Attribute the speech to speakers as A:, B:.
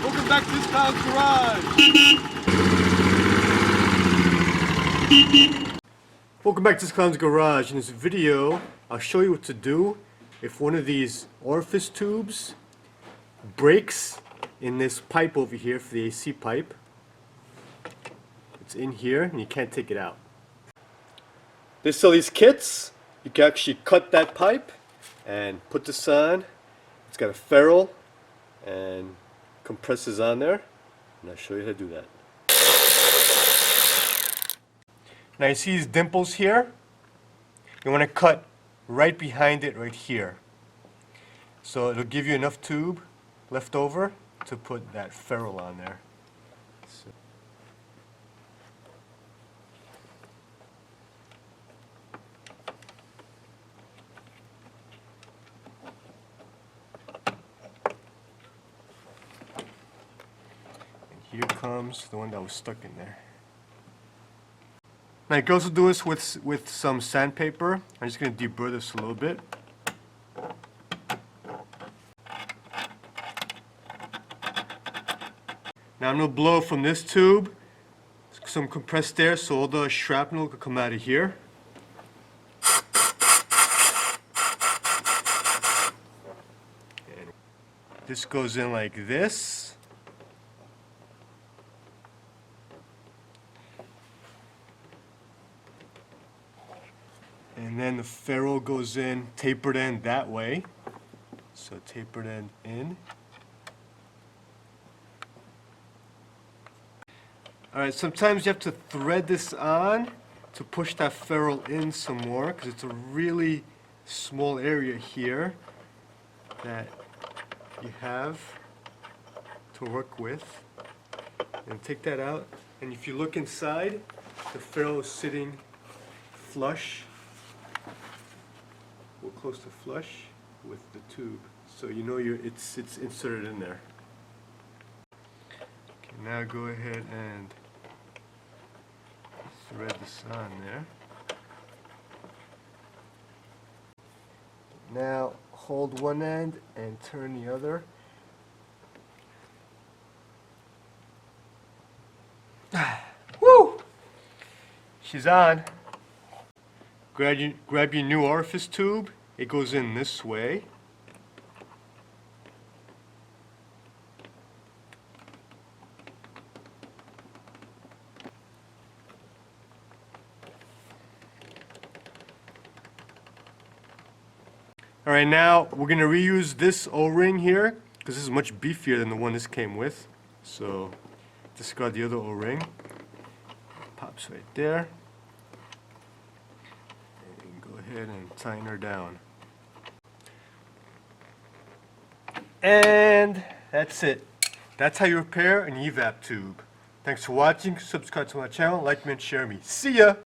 A: Welcome back to this clown's garage. Welcome back to this clown's garage. In this video, I'll show you what to do if one of these orifice tubes breaks in this pipe over here for the AC pipe. It's in here and you can't take it out. They sell these kits. You can actually cut that pipe and put this on. It's got a ferrule and compresses on there, and I'll show you how to do that. Now you see these dimples here? You want to cut right behind it right here. So it'll give you enough tube left over to put that ferrule on there. So. Here comes the one that was stuck in there. Now you can also do this with some sandpaper. I'm just going to deburr this a little bit. Now I'm going to blow from this tube some compressed air so all the shrapnel can come out of here. And this goes in like this. And then the ferrule goes in, tapered end that way. So tapered end in. Alright, sometimes you have to thread this on to push that ferrule in some more because it's a really small area here that you have to work with. And take that out, and if you look inside, the ferrule is sitting flush. Close to flush with the tube, so you know it's inserted in there. Okay, now go ahead and thread this on there. Now hold one end and turn the other. Woo! She's on. Grab your new orifice tube. It goes in this way. Alright, now we're going to reuse this O-ring here because this is much beefier than the one this came with. So discard the other O-ring. Pops right there. And go ahead and tighten her down. And that's it. That's how you repair an evap tube. Thanks for watching. Subscribe to my channel, like me, and share me. See ya!